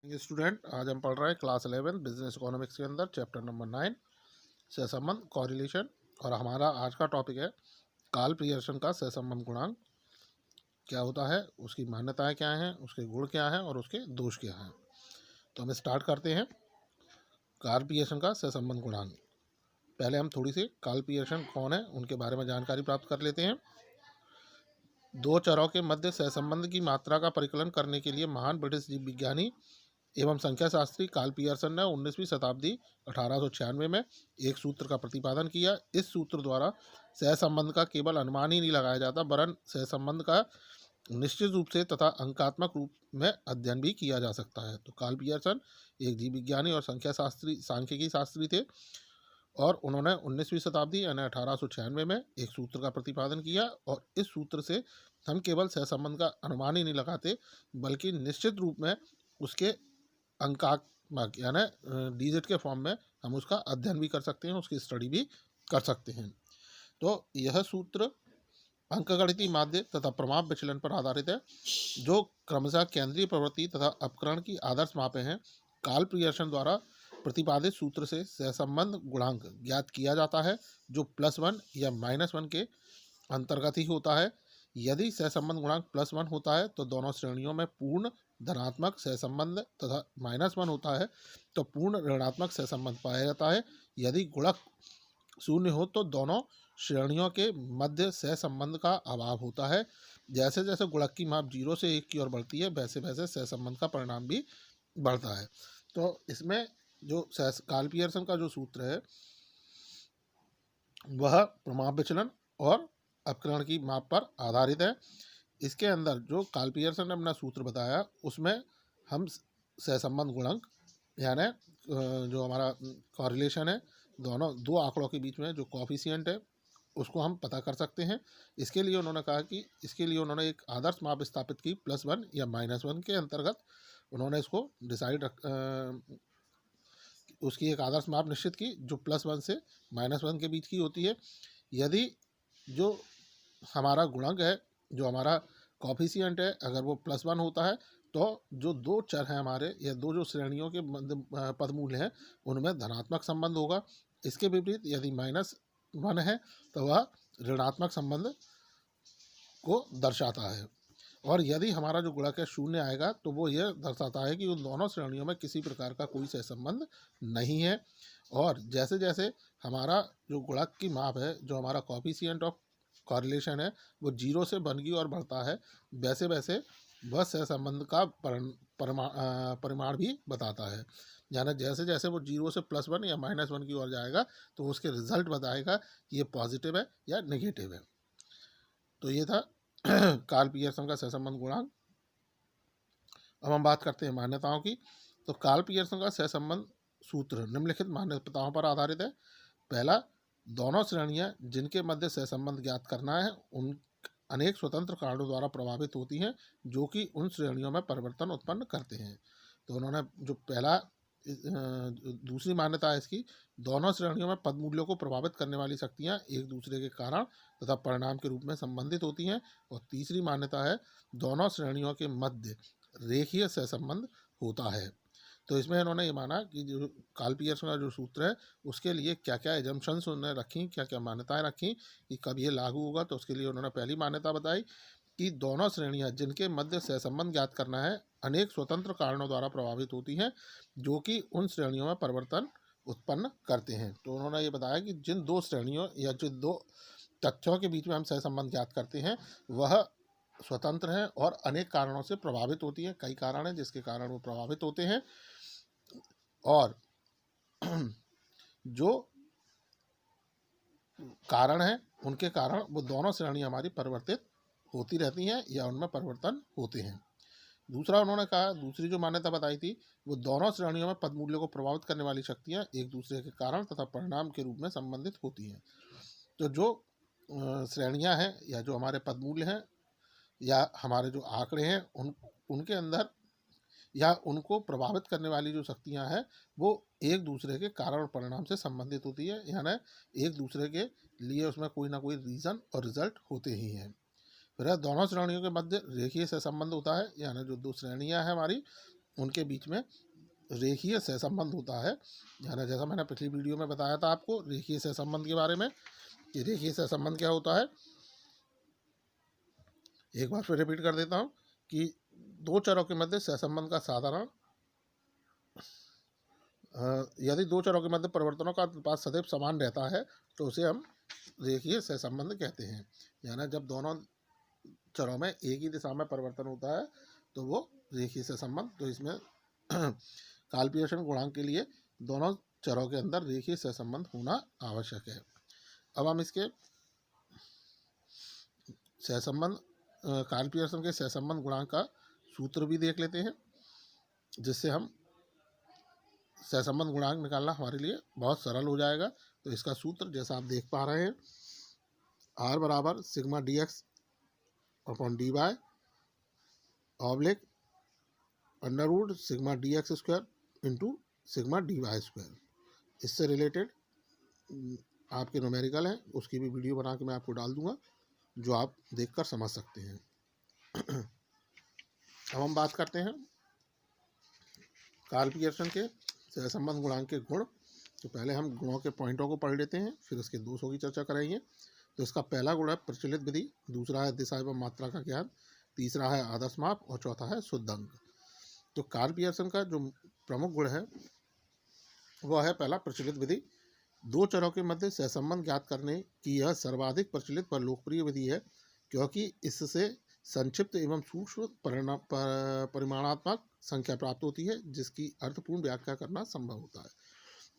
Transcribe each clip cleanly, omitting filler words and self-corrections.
Student, आज हम पढ़ रहे हैं क्लास 11 बिजनेस इकोनॉमिक्स के अंदर चैप्टर नंबर 9 सहसंबंध कॉरिलेशन। और हमारा आज का टॉपिक है कार्ल पियर्सन का सहसंबंध गुणांक क्या होता है, उसकी मान्यताएं क्या हैं, उसके गुण क्या हैं और उसके दोष क्या हैं। तो हम स्टार्ट करते हैं कार्ल पियर्सन का सहसंबंध गुणांक। पहले हम थोड़ी सी कार्ल पियर्सन कौन है उनके बारे में जानकारी प्राप्त कर लेते हैं। दो चरों के मध्य सहसंबंध की मात्रा का परिकलन करने के लिए महान ब्रिटिश जीव विज्ञानी एवं संख्या शास्त्री कार्ल पियर्सन ने 19वीं शताब्दी 1896 में एक सूत्र का प्रतिपादन किया। इस सूत्र द्वारा सहसंबंध का केवल अनुमान ही नहीं लगाया जाता, वरन सहसंबंध का निश्चित रूप से तथा अंकात्मक रूप में अध्ययन भी किया जा सकता है। तो कार्ल पियर्सन एक जीव विज्ञानी और संख्या शास्त्री सांख्यिकी शास्त्री थे और उन्होंने 19वीं शताब्दी यानी 1896 में एक सूत्र का प्रतिपादन किया। और इस सूत्र से हम केवल सहसंबंध का अनुमान ही नहीं लगाते, बल्कि निश्चित रूप में उसके अंकात्मक यानी डिजिट के फॉर्म में हम उसका अध्ययन भी कर सकते हैं, उसकी स्टडी भी कर सकते हैं। तो यह सूत्र अंकगणितीय माध्य तथा प्रमाप विचलन पर आधारित है, जो क्रमशः केंद्रीय प्रवृत्ति तथा अपकरण की आदर्श मापें हैं। कार्ल पियर्सन द्वारा प्रतिपादित सूत्र से सहसंबंध गुणांक ज्ञात किया जाता है, जो +1 या -1 के अंतर्गत ही होता है। यदि सहसंबंध गुणांक +1 होता है तो दोनों श्रेणियों में पूर्ण धनात्मक सहसंबंध तथा -1 होता है तो पूर्ण ऋणात्मक सहसंबंध पाया जाता है। यदि गुणक 0 हो तो दोनों श्रेणियों के मध्य सहसंबंध का अभाव होता है। जैसे जैसे गुणक की माप 0 से 1 की ओर बढ़ती है, वैसे वैसे सहसंबंध का परिणाम भी बढ़ता है। तो इसमें जो कार्ल पियर्सन का जो सूत्र है वह प्रमाप विचलन और अपकरण की माप पर आधारित है। इसके अंदर जो कार्ल पियर्सन ने अपना सूत्र बताया उसमें हम सहसंबंध गुणांक यानी जो हमारा कॉरिलेशन है दोनों दो आंकड़ों के बीच में जो कॉफिशिएंट है उसको हम पता कर सकते हैं। इसके लिए उन्होंने कहा कि इसके लिए उन्होंने एक आदर्श माप स्थापित की +1 या -1 के अंतर्गत उन्होंने इसको डिसाइड उसकी एक आदर्श माप निश्चित की जो +1 से -1 के बीच की होती है। यदि जो हमारा गुणक है, जो हमारा कॉफिशिएंट है, अगर वो +1 होता है तो जो दो चर हैं हमारे या दो जो श्रेणियों के पदमूल्य हैं उनमें धनात्मक संबंध होगा। इसके विपरीत यदि -1 है तो वह ऋणात्मक संबंध को दर्शाता है। और यदि हमारा जो गुणक है 0 आएगा तो वो यह दर्शाता है कि उन दोनों श्रेणियों में किसी प्रकार का कोई सहसंबंध नहीं है। और जैसे जैसे हमारा जो गुणक की माप है, जो हमारा कॉफिशिएंट ऑफ कॉरिलेशन है, वो 0 से 1 की ओर बढ़ता है, वैसे वैसे वह सहसंबंध का परिमाण भी बताता है। यानी जैसे जैसे वो 0 से +1 या -1 की ओर जाएगा तो उसके रिजल्ट बताएगा कि ये पॉजिटिव है या नेगेटिव है। तो ये था कार्ल पियर्सन का सहसंबंध गुणांक। अब हम बात करते हैं मान्यताओं की। तो कार्ल पियर्सन का सहसंबंध सूत्र निम्नलिखित मान्यताओं पर आधारित है। पहला, दोनों श्रेणियां जिनके मध्य सहसंबंध ज्ञात करना है उन अनेक स्वतंत्र कारणों द्वारा प्रभावित होती हैं, जो कि उन श्रेणियों में परिवर्तन उत्पन्न करते हैं। तो उन्होंने जो पहला दूसरी मान्यता है इसकी, दोनों श्रेणियों में पद मूल्यों को प्रभावित करने वाली शक्तियां एक दूसरे के कारण तथा परिणाम के रूप में संबंधित होती हैं। और तीसरी मान्यता है, दोनों श्रेणियों के मध्य रेखीय सहसंबंध होता है। तो इसमें इन्होंने ये माना कि जो कार्ल पियर्सन का जो सूत्र है उसके लिए क्या क्या एजम्पशंस उन्होंने रखी, क्या क्या मान्यताएं रखी कि कब ये लागू होगा। तो उसके लिए उन्होंने पहली मान्यता बताई कि दोनों श्रेणियां जिनके मध्य सहसंबंध ज्ञात करना है अनेक स्वतंत्र कारणों द्वारा प्रभावित होती हैं, जो कि उन श्रेणियों में परिवर्तन उत्पन्न करते हैं। तो उन्होंने ये बताया कि जिन दो श्रेणियों या जिन दो तथ्यों के बीच में हम सहसंबंध ज्ञात करते हैं वह स्वतंत्र हैं और अनेक कारणों से प्रभावित होती हैं। कई कारण हैं जिसके कारण वो प्रभावित होते हैं, और जो कारण है उनके कारण वो दोनों श्रेणियां हमारी परिवर्तित होती रहती हैं या उनमें परिवर्तन होते हैं। दूसरा उन्होंने कहा, दूसरी जो मान्यता बताई थी, वो दोनों श्रेणियों में पद मूल्यों को प्रभावित करने वाली शक्तियां एक दूसरे के कारण तथा परिणाम के रूप में संबंधित होती हैं। तो जो श्रेणियां हैं या जो हमारे पद मूल्य हैं या हमारे जो आंकड़े हैं उनके अंदर या उनको प्रभावित करने वाली जो शक्तियां हैं वो एक दूसरे के कारण और परिणाम से संबंधित होती है, यानी एक दूसरे के लिए उसमें कोई ना कोई रीज़न और रिजल्ट होते ही हैं। फिर दोनों श्रेणियों के मध्य रेखीय सहसंबंध होता है, यानी जो दो श्रेणियां हैं हमारी उनके बीच में रेखीय सहसंबंध होता है। यानी जैसा मैंने पिछली वीडियो में बताया था आपको रेखीय सहसंबंध के बारे में कि रेखीय सहसंबंध क्या होता है। एक बार फिर रिपीट कर देता हूँ कि दो चरों के मध्य सहसंबंध का साधारण यदि दो चरों के मध्य परिवर्तनों का अनुपात सदैव समान रहता है तो उसे हम रेखीय सहसंबंध कहते हैं। यानी जब दोनों चरों में एक ही दिशा में परिवर्तन होता है तो वो रेखीय सहसंबंध। तो इसमें काल पियर्सन गुणांक के लिए दोनों चरों के अंदर रेखीय सहसंबंध होना आवश्यक है। अब हम इसके सहसंबंध काल पियर्सन के सहसंबंध गुणांक का सूत्र भी देख लेते हैं, जिससे हम सहसंबंध गुणांक निकालना हमारे लिए बहुत सरल हो जाएगा। तो इसका सूत्र जैसा आप देख पा रहे हैं, R बराबर sigma D X upon D Y oblique under root sigma D X square into sigma D Y square. इससे रिलेटेड आपके न्यूमेरिकल है, उसकी भी वीडियो बना के मैं आपको डाल दूंगा, जो आप देखकर समझ सकते हैं। अब हम बात करते हैं काल पियर्सन के सहसंबंध गुणांक के गुण। तो पहले हम गुणों के पॉइंटों को पढ़ लेते हैं, फिर उसके दोषों की चर्चा करेंगे। तो इसका पहला गुण है प्रचलित विधि, दूसरा है दिशा एवं मात्रा का ज्ञान, तीसरा है आदर्श माप और चौथा है शुद्ध अंक। तो काल पियर्सन का जो प्रमुख गुण है वह है पहला प्रचलित विधि। दो चरों के मध्य सहसंबंध ज्ञात करने की यह सर्वाधिक प्रचलित पर लोकप्रिय विधि है, क्योंकि इससे संक्षिप्त एवं सूक्ष्म परिमाणात्मक संख्या प्राप्त होती है, जिसकी अर्थपूर्ण व्याख्या करना संभव होता है।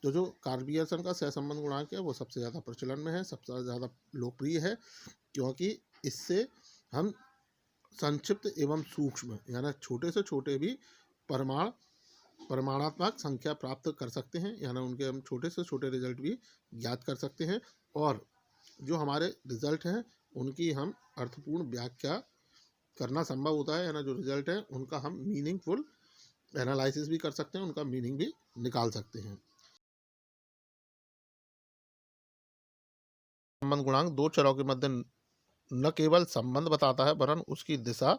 तो जो काल पियर्सन का सहसंबंध गुणांक है वो सबसे ज़्यादा प्रचलन में है, सबसे ज़्यादा लोकप्रिय है, क्योंकि इससे हम संक्षिप्त एवं सूक्ष्म यानी छोटे से छोटे भी परिमाणात्मक संख्या प्राप्त कर सकते हैं। यानी उनके हम छोटे से छोटे रिजल्ट भी ज्ञात कर सकते हैं, और जो हमारे रिजल्ट हैं उनकी हम अर्थपूर्ण व्याख्या करना संभव होता है। यानी जो रिजल्ट है उनका हम मीनिंगफुल एनालिसिस भी कर सकते हैं, उनका मीनिंग भी निकाल सकते हैं। संबंध गुणांक दो चरों के मध्य न केवल संबंध बताता है वरन उसकी दिशा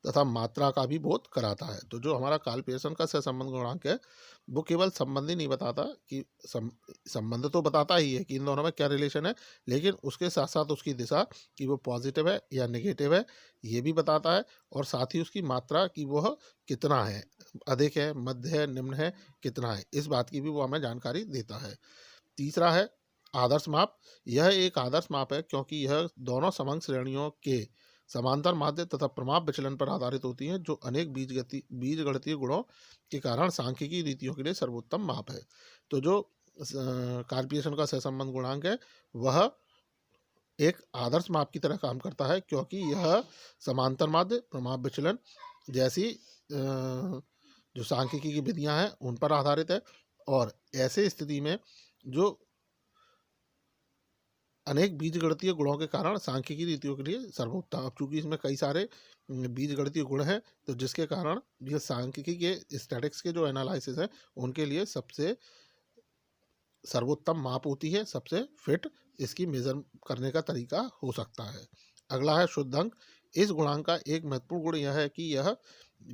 तथा मात्रा का भी बोध कराता है। तो जो हमारा काल पियर्सन का सहसंबंध गुणांक है वो केवल संबंध ही नहीं बताता कि संबंध तो बताता ही है कि इन दोनों में क्या रिलेशन है, लेकिन उसके साथ साथ उसकी दिशा कि वो पॉजिटिव है या नेगेटिव है ये भी बताता है, और साथ ही उसकी मात्रा कि वह कितना है, अधिक है, मध्य है, निम्न है, कितना है, इस बात की भी वो हमें जानकारी देता है। तीसरा है आदर्श माप। यह एक आदर्श माप है क्योंकि यह दोनों समंग श्रेणियों के समांतर माध्य तथा प्रमाप विचलन पर आधारित होती है, जो अनेक बीजगणितीय गुणों के कारण सांख्यिकी रीतियों के लिए सर्वोत्तम माप है। तो जो काल पियर्सन का सहसंबंध गुणांक है वह एक आदर्श माप की तरह काम करता है, क्योंकि यह समांतर माध्य, प्रमाप विचलन जैसी जो सांख्यिकी की विधियां हैं उन पर आधारित है, और ऐसे स्थिति में जो अनेक बीजगणितीय गुणों के कारण सांख्यिकी रीतियों के लिए सर्वोत्तम। अब चूंकि इसमें कई सारे बीजगणितीय गुण हैं, तो जिसके कारण ये सांख्यिकी के स्टैटिक्स के जो एनालिसिस है उनके लिए सबसे सर्वोत्तम माप होती है, सबसे फिट इसकी मेजर करने का तरीका हो सकता है। अगला है शुद्ध अंक। इस गुणांक का एक महत्वपूर्ण गुण यह है कि यह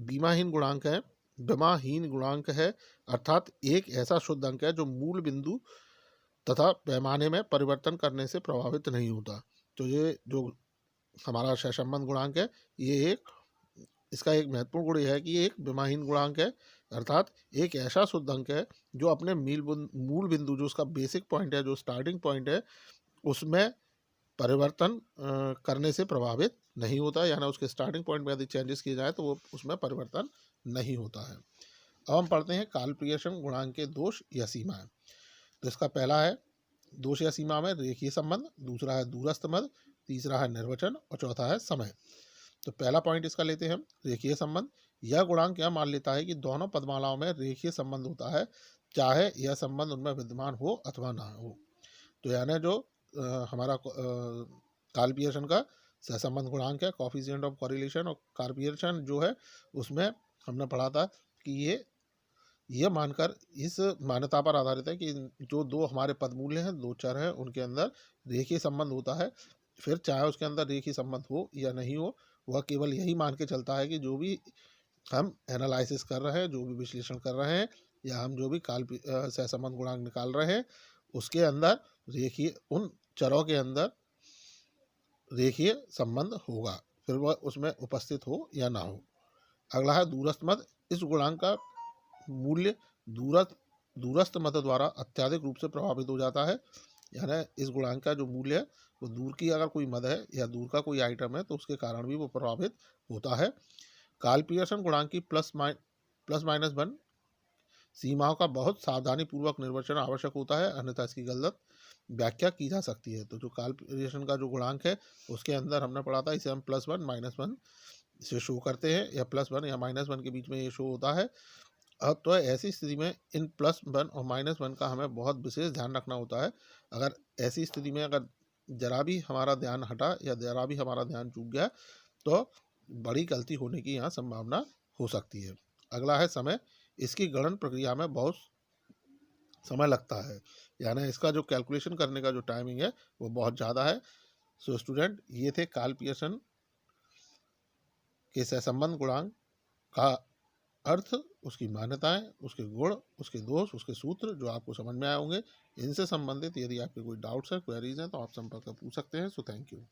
विमाहीन गुणांक है। विमाहीन गुणांक है अर्थात एक ऐसा शुद्ध अंक है जो मूल बिंदु तथा पैमाने में परिवर्तन करने से प्रभावित नहीं होता। तो ये जो हमारा सहसंबंध गुणांक है ये इसका एक महत्वपूर्ण गुण यह है कि ये एक विमाहीन गुणांक है, अर्थात एक ऐसा शुद्ध अंक है जो अपने मूल बिंदु जो उसका बेसिक पॉइंट है, जो स्टार्टिंग पॉइंट है, उसमें परिवर्तन करने से प्रभावित नहीं होता। यानी उसके स्टार्टिंग पॉइंट में यदि चेंजेस किए जाए तो वो उसमें परिवर्तन नहीं होता है। अब हम पढ़ते हैं काल पियर्सन गुणांक के दोष या सीमाएं। तो इसका पहला है दोष या सीमा में रेखीय संबंध, दूसरा है दूरस्थ मद, तीसरा है निर्वचन और चौथा है समय। तो पहला पॉइंट इसका लेते हैं हम रेखीय संबंध। यह गुणांक यह मान लेता है कि दोनों पदमालाओं में रेखीय संबंध होता है, चाहे यह संबंध उनमें विद्यमान हो अथवा ना हो। तो यानी जो हमारा काल पियर्सन का सहसंबंध गुणांक है, कोएफिशिएंट ऑफ कोरिलेशन, और काल पियर्सन जो है उसमें हमने पढ़ा था कि ये मानकर इस मान्यता पर आधारित है कि जो दो हमारे पदमूल्य हैं, दो चर हैं, उनके अंदर रेखीय संबंध होता है। फिर चाहे उसके अंदर रेखीय संबंध हो या नहीं हो, वह केवल यही मान के चलता है कि जो भी हम एनालिसिस कर रहे हैं, जो भी विश्लेषण कर रहे हैं, या हम जो भी सहसंबंध गुणांक निकाल रहे हैं, उसके अंदर रेखीय उन चरों के अंदर रेखीय संबंध होगा, फिर वह उसमें उपस्थित हो या ना हो। अगला है दूरस्थ मत। इस गुणांक का मूल्य दूरस्थ मत द्वारा अत्यधिक रूप से प्रभावित हो जाता है। यानी इस गुणांक का जो मूल्य है वो दूर की अगर कोई मद है या दूर का कोई आइटम है तो उसके कारण भी वो प्रभावित होता है। कार्ल पियर्सन गुणांक की प्लस माइनस वन सीमाओं का बहुत सावधानी पूर्वक निर्वचन आवश्यक होता है, अन्यथा इसकी गलत व्याख्या की जा सकती है। तो जो कार्ल पियर्सन का जो गुणांक है उसके अंदर हमने पढ़ा था, इसे हम +1 -1 से शो करते हैं, या +1 या -1 के बीच में ये शो होता है। अब तो ऐसी स्थिति में इन +1 और -1 का हमें बहुत विशेष ध्यान रखना होता है। अगर ऐसी स्थिति में अगर जरा भी हमारा ध्यान हटा या जरा भी हमारा ध्यान चूक गया तो बड़ी गलती होने की यहाँ संभावना हो सकती है। अगला है समय। इसकी गणन प्रक्रिया में बहुत समय लगता है, यानी इसका जो कैलकुलेशन करने का जो टाइमिंग है वो बहुत ज़्यादा है। सो स्टूडेंट, ये थे कार्ल पियर्सन के सहसंबंध गुणांक का अर्थ, उसकी मान्यताएं, उसके गुण, उसके दोष, उसके सूत्र जो आपको समझ में आए होंगे। इनसे संबंधित यदि आपके कोई डाउट्स हैं, क्वेरीज हैं, तो आप संपर्क कर पूछ सकते हैं। So thank you.